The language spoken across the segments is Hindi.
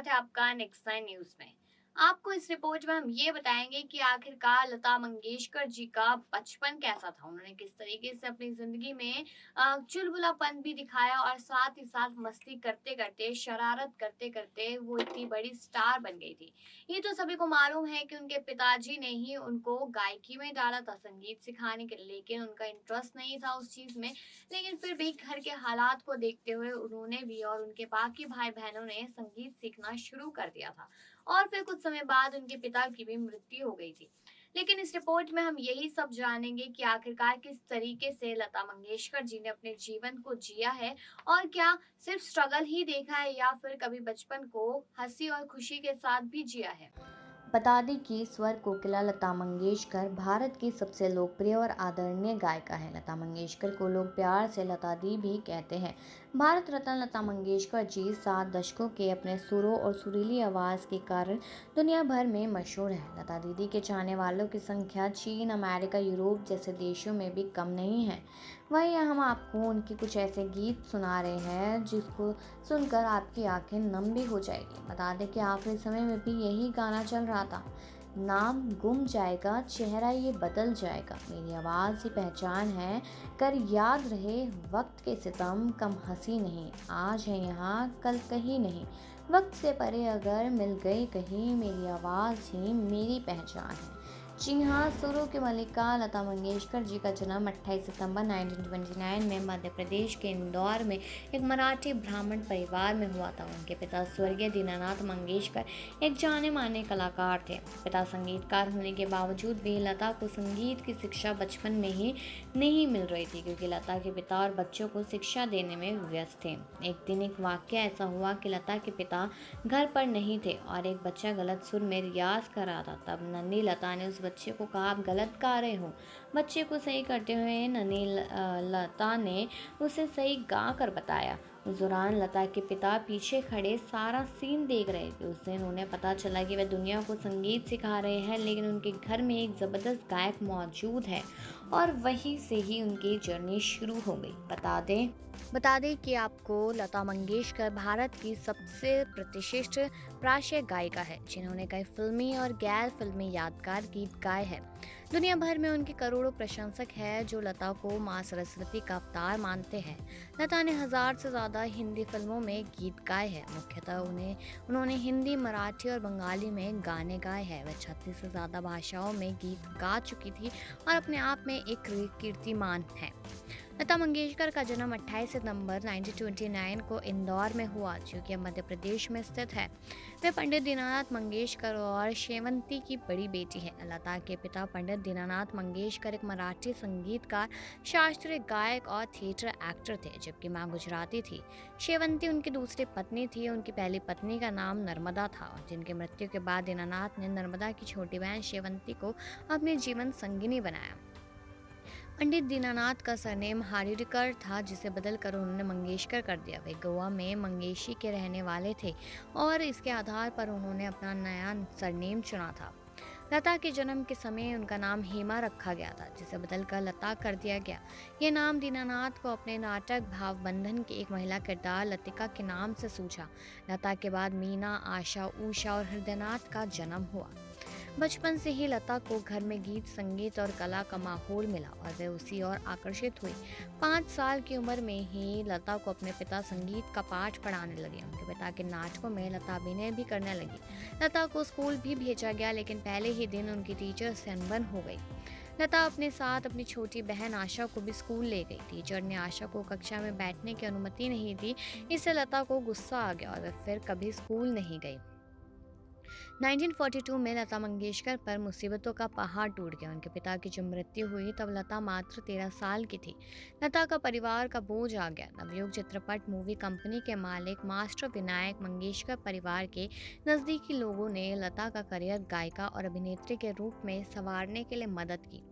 स्वागत है आपका नेक्स्ट नाइन न्यूज में। आपको इस रिपोर्ट में हम ये बताएंगे कि आखिरकार लता मंगेशकर जी का बचपन कैसा था। उन्होंने किस तरीके से अपनी जिंदगी में चुलबुलापन भी दिखाया और साथ ही साथ मस्ती करते करते, शरारत करते करते वो इतनी बड़ी स्टार बन गई थी। ये तो सभी को मालूम है कि उनके पिताजी ने ही उनको गायकी में डाला था, संगीत सिखाने के लिए, लेकिन उनका इंटरेस्ट नहीं था उस चीज में। लेकिन फिर भी घर के हालात को देखते हुए उन्होंने भी और उनके बाकी भाई बहनों ने संगीत सीखना शुरू कर दिया था। और फिर कुछ समय बाद उनके पिता की भी मृत्यु हो गई थी। लेकिन इस रिपोर्ट में हम यही सब जानेंगे कि आखिरकार किस तरीके से लता मंगेशकर जी ने अपने जीवन को जिया है और क्या सिर्फ स्ट्रगल ही देखा है या फिर कभी बचपन को हंसी और खुशी के साथ भी जिया है। बता दें कि स्वर कोकिला लता मंगेशकर भारत की सबसे लोकप्रिय और आदरणीय गायिका हैं। लता मंगेशकर को लोग प्यार से लता दी भी कहते हैं। भारत रत्न लता मंगेशकर जी 7 दशकों के अपने सुरों और सुरीली आवाज़ के कारण दुनिया भर में मशहूर हैं। लता दीदी के चाहने वालों की संख्या चीन, अमेरिका, यूरोप जैसे देशों में भी कम नहीं है। वहीं हम आपको उनके कुछ ऐसे गीत सुना रहे हैं जिसको सुनकर आपकी आंखें नम भी हो जाएगी। बता दें कि आखिरी समय में भी यही गाना चल रहा था। नाम गुम जाएगा, चेहरा ये बदल जाएगा, मेरी आवाज़ ही पहचान है, कर याद रहे वक्त के सितम, कम हंसी नहीं, आज है यहाँ कल कहीं नहीं, वक्त से परे अगर मिल गई कहीं, मेरी आवाज़ ही मेरी पहचान है। जी हाँ, सुरों की मल्लिका लता मंगेशकर जी का जन्म 28 सितंबर 1929 में मध्य प्रदेश के इंदौर में एक मराठी ब्राह्मण परिवार में हुआ था। उनके पिता स्वर्गीय दीनानाथ मंगेशकर एक जाने माने कलाकार थे। पिता संगीतकार होने के बावजूद भी लता को संगीत की शिक्षा बचपन में ही नहीं मिल रही थी, क्योंकि लता के पिता और बच्चों को शिक्षा देने में व्यस्त थे। एक दिन एक वाक्य ऐसा हुआ कि लता के पिता घर पर नहीं थे और एक बच्चा गलत सुर में रियाज कर रहा था। तब नन्ही लता ने उस बच्चे को कहा, आप गलत गा रहे हो। बच्चे को सही करते हुए नन्ही लता ने उसे सही गा कर बताया। उस दौरान लता के पिता पीछे खड़े सारा सीन देख रहे थे। उस दिन उन्हें पता चला कि वे दुनिया को संगीत सिखा रहे हैं, लेकिन उनके घर में एक ज़बरदस्त गायक मौजूद है और वहीं से ही उनकी जर्नी शुरू हो गई। बता दें कि आपको लता मंगेशकर भारत की सबसे प्रतिष्ठित प्राच्य गायिका है, जिन्होंने कई फिल्मी और गैर फिल्मी यादगार गीत गाए हैं। दुनिया भर में उनके करोड़ों प्रशंसक हैं जो लता को मां सरस्वती का अवतार मानते हैं। लता ने 1000 से ज़्यादा हिंदी फिल्मों में गीत गाए हैं। मुख्यतः उन्होंने हिंदी, मराठी और बंगाली में गाने गाए हैं। वह 36 से ज़्यादा भाषाओं में गीत गा चुकी थी और अपने आप में एक कीर्तिमान है। लता मंगेशकर का जन्म 28 सितंबर 1929 को इंदौर में हुआ, जो कि मध्य प्रदेश में स्थित है। वे पंडित दीनानाथ मंगेशकर और शेवंती की बड़ी बेटी है। लता के पिता पंडित दीनानाथ मंगेशकर एक मराठी संगीतकार, शास्त्रीय गायक और थिएटर एक्टर थे, जबकि मां गुजराती थी। शेवंती उनकी दूसरी पत्नी थी। उनकी पहली पत्नी का नाम नर्मदा था, जिनकी मृत्यु के बाद दीनानाथ ने नर्मदा की छोटी बहन शेवंती को अपनी जीवन संगिनी बनाया। पंडित दीनानाथ का सरनेम हार्डीकर था, जिसे बदलकर उन्होंने मंगेशकर कर दिया। वे गोवा में मंगेशी के रहने वाले थे और इसके आधार पर उन्होंने अपना नया सरनेम चुना था। लता के जन्म के समय उनका नाम हेमा रखा गया था, जिसे बदलकर लता कर दिया गया। ये नाम दीनानाथ को अपने नाटक भावबंधन के एक महिला किरदार लतिका के नाम से सूझा। लता के बाद मीना, आशा, उषा और हृदयनाथ का जन्म हुआ। बचपन से ही लता को घर में गीत, संगीत और कला का माहौल मिला और वे उसी ओर आकर्षित हुई। 5 साल की उम्र में ही लता को अपने पिता संगीत का पाठ पढ़ाने लगे। उनके पिता के नाटकों में लता अभिनय भी करने लगी। लता को स्कूल भी भेजा गया, लेकिन पहले ही दिन उनकी टीचर से अनबन हो गई। लता अपने साथ अपनी छोटी बहन आशा को भी स्कूल ले गई। टीचर ने आशा को कक्षा में बैठने की अनुमति नहीं दी। इससे लता को गुस्सा आ गया और वह फिर कभी स्कूल नहीं गई। 1942 में लता मंगेशकर पर मुसीबतों का पहाड़ टूट गया। उनके पिता की जब मृत्यु हुई तब लता मात्र 13 साल की थी। लता का परिवार का बोझ आ गया। नवयुग चित्रपट मूवी कंपनी के मालिक मास्टर विनायक मंगेशकर परिवार के नज़दीकी लोगों ने लता का करियर गायिका और अभिनेत्री के रूप में संवारने के लिए मदद की।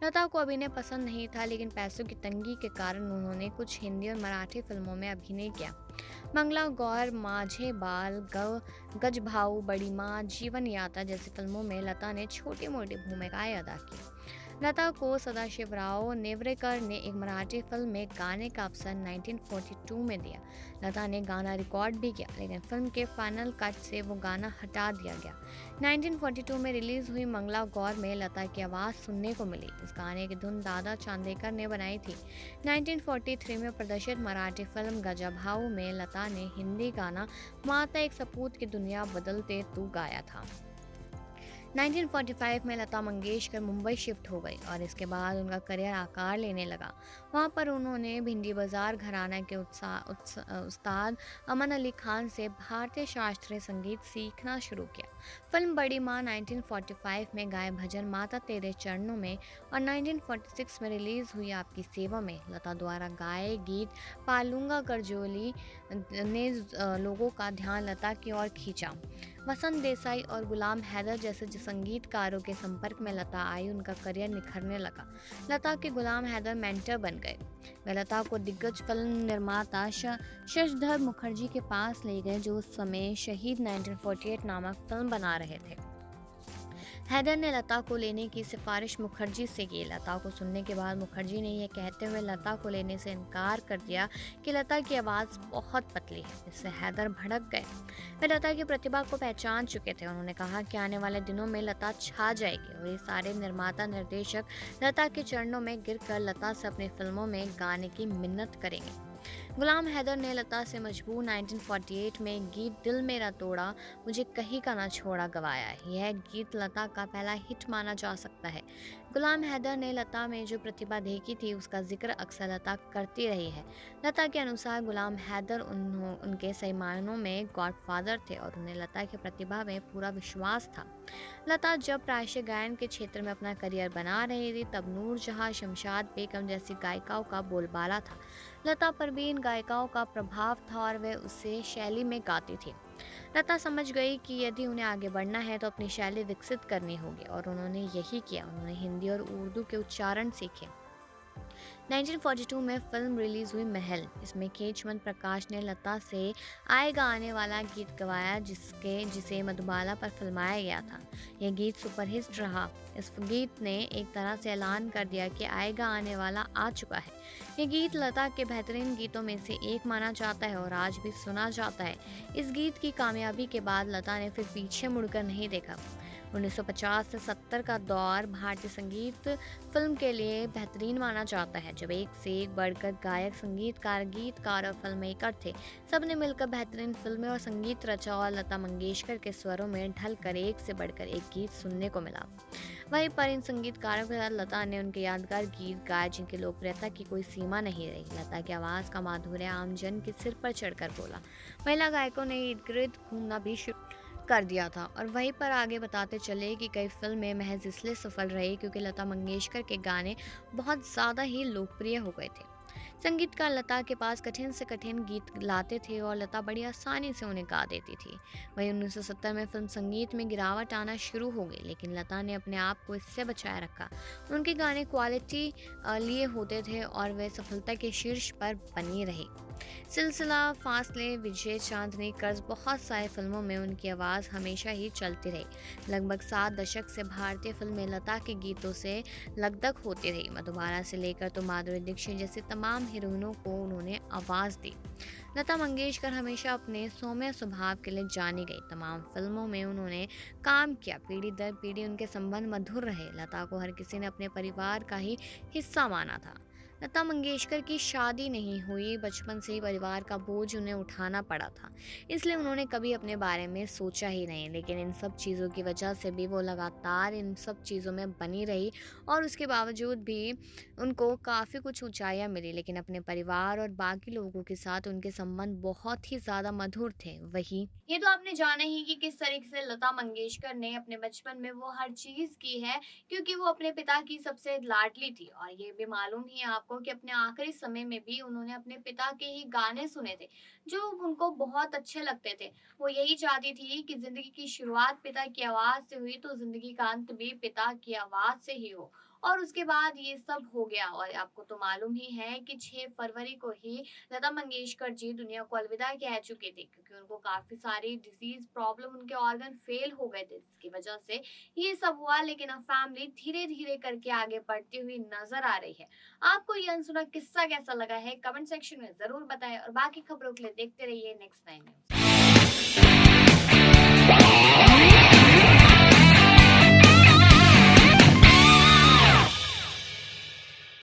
लता को अभिनय पसंद नहीं था, लेकिन पैसों की तंगी के कारण उन्होंने कुछ हिंदी और मराठी फिल्मों में अभिनय किया। मंगला गौर, माझे बाल, गजभाऊ, बड़ी माँ, जीवन यात्रा जैसी फिल्मों में लता ने छोटी मोटी भूमिकाएं अदा की। लता को सदाशिवराव नेवरेकर ने एक मराठी फिल्म में गाने का अवसर 1942 में दिया। लता ने गाना रिकॉर्ड भी किया, लेकिन फिल्म के फाइनल कट से वो गाना हटा दिया गया। 1942 में रिलीज हुई मंगला गौर में लता की आवाज़ सुनने को मिली। इस गाने की धुन दादा चांदेकर ने बनाई थी। 1943 में प्रदर्शित मराठी फिल्म गजाभाऊ में लता ने हिंदी गाना माता एक सपूत की दुनिया बदलते तू गाया था। 1945 में लता मंगेशकर मुंबई शिफ्ट हो गई और इसके बाद उनका करियर आकार लेने लगा। वहां पर उन्होंने भिंडी बाजार घराना के उस्ताद अमन अली खान से भारतीय शास्त्रीय संगीत सीखना शुरू किया। फिल्म बड़ी माँ 1945 में गाए भजन माता तेरे चरणों में और 1946 में रिलीज हुई आपकी सेवा में लता द्वारा गाए गीत पालूंगा करजोली ने लोगों का ध्यान लता की ओर खींचा। वसंत देसाई और गुलाम हैदर जैसे संगीतकारों के संपर्क में लता आई, उनका करियर निखरने लगा। लता के गुलाम हैदर मेंटर बन गए। वे लता को दिग्गज फिल्म निर्माता शशधर मुखर्जी के पास ले गए, जो उस समय शहीद 1948 नामक फिल्म बना रहे थे। हैदर ने लता को लेने की सिफारिश मुखर्जी से की। लता को सुनने के बाद मुखर्जी ने यह कहते हुए लता को लेने से इनकार कर दिया कि लता की आवाज़ बहुत पतली है। इससे हैदर भड़क गए। वे लता की प्रतिभा को पहचान चुके थे। उन्होंने कहा कि आने वाले दिनों में लता छा जाएगी और ये सारे निर्माता निर्देशक लता के चरणों में गिरकर लता से अपनी फिल्मों में गाने की मिन्नत करेंगे। गुलाम हैदर ने लता से मजबूर 1948 में गीत दिल मेरा तोड़ा मुझे कहीं का ना छोड़ा गवाया है। यह गीत लता का पहला हिट माना जा सकता है। गुलाम हैदर ने लता में जो प्रतिभा देखी थी उसका जिक्र अक्सर लता करती रही है। लता के अनुसार गुलाम हैदर उनके सही मायनों में गॉडफादर थे और उन्हें लता की प्रतिभा में पूरा विश्वास था। लता जब प्रायश्चित गायन के क्षेत्र में अपना करियर बना रही थी तब नूरजहां, शमशाद बेगम जैसी गायिकाओं का बोलबाला था। लता पर भी इन गायिकाओं का प्रभाव था और वे उसे शैली में गाती थी। लता समझ गई कि यदि उन्हें आगे बढ़ना है तो अपनी शैली विकसित करनी होगी और उन्होंने यही किया। उन्होंने हिंदी और उर्दू के उच्चारण सीखे। 1942 में फिल्म रिलीज हुई महल। इसमें केशवंत प्रकाश ने लता से आएगा आने वाला गीत गवाया, जिसे मधुबाला पर फिल्माया गया था। यह गीत सुपरहिट रहा। इस गीत ने एक तरह से ऐलान कर दिया कि आएगा आने वाला आ चुका है। यह गीत लता के बेहतरीन गीतों में से एक माना जाता है और आज भी सुना जाता है। इस गीत की कामयाबी के बाद लता ने फिर पीछे मुड़कर नहीं देखा। 1950 से 70 का दौर भारतीय संगीत फिल्म के लिए बेहतरीन माना जाता है, जब एक से एक बढ़कर गायक, संगीतकार, गीतकार और फिल्म मेकर थे। सबने मिलकर बेहतरीन फिल्में और संगीत रचा और लता मंगेशकर के स्वरों में ढलकर एक से बढ़कर एक गीत सुनने को मिला। वहीं पर इन संगीतकारों के साथ लता ने उनके यादगार गीत गाए जिनकी लोकप्रियता की कोई सीमा नहीं रही। लता की आवाज़ का माधुर्य आमजन के सिर पर चढ़कर बोला। महिला गायकों ने इर्द गिर्द घूमना भी शुरू कर दिया था और वहीं पर आगे बताते चले कि कई फिल्में महज इसलिए सफल रही क्योंकि लता मंगेशकर के गाने बहुत ज़्यादा ही लोकप्रिय हो गए थे। संगीतकार लता के पास कठिन से कठिन गीत लाते थे और लता बड़ी आसानी से उन्हें गा देती थी। वहीं 1970 में फिल्म संगीत में गिरावट आना शुरू हो गई, लेकिन लता ने अपने आप को इससे बचाए रखा। उनके गाने क्वालिटी लिए होते थे और वे सफलता के शीर्ष पर बनी रही। सिलसिला, फासले, विजय, चांदनी, कर्ज, बहुत सारी फिल्मों में उनकी आवाज़ हमेशा ही चलती रही। लगभग 7 दशक से भारतीय फिल्में लता के गीतों से लगदग होती रही। मधुबाला से लेकर तो माधुरी दीक्षित जैसी तमाम हीरोइनों को उन्होंने आवाज़ दी। लता मंगेशकर हमेशा अपने सौम्य स्वभाव के लिए जानी गई। तमाम फिल्मों में उन्होंने काम किया। पीढ़ी दर पीढ़ी उनके संबंध मधुर रहे। लता को हर किसी ने अपने परिवार का ही हिस्सा माना था। लता मंगेशकर की शादी नहीं हुई, बचपन से ही परिवार का बोझ उन्हें उठाना पड़ा था, इसलिए उन्होंने कभी अपने बारे में सोचा ही नहीं। लेकिन इन सब चीज़ों की वजह से भी वो लगातार इन सब चीज़ों में बनी रही और उसके बावजूद भी उनको काफ़ी कुछ ऊंचाइयां मिली, लेकिन अपने परिवार और बाकी लोगों के साथ उनके संबंध बहुत ही ज़्यादा मधुर थे। वही ये तो आपने जाना ही कि किस तरीके से लता मंगेशकर ने अपने बचपन में वो हर चीज की है, क्योंकि वो अपने पिता की सबसे लाडली थी। और ये भी मालूम ही है आपको कि अपने आखिरी समय में भी उन्होंने अपने पिता के ही गाने सुने थे, जो उनको बहुत अच्छे लगते थे। वो यही चाहती थी कि जिंदगी की शुरुआत पिता की आवाज से हुई तो जिंदगी का अंत भी पिता की आवाज से ही हो। और उसके बाद ये सब हो गया। और आपको तो मालूम ही है कि 6 फरवरी को ही लता मंगेशकर जी दुनिया को अलविदा कह चुके थे, क्योंकि उनको काफ़ी सारी डिसीज़ प्रॉब्लम, उनके ऑर्गन फेल हो गए थे, जिसकी वजह से ये सब हुआ। लेकिन अब फैमिली धीरे-धीरे करके आगे बढ़ती हुई नज़र आ रही है। आपको ये अनसुना किस्सा कैसा लगा है? कमेंट सेक्शन में ज़रूर बताएँ और बाकी खबरों के लिए देखते रहिए नेक्स्ट 9 न्यूज़।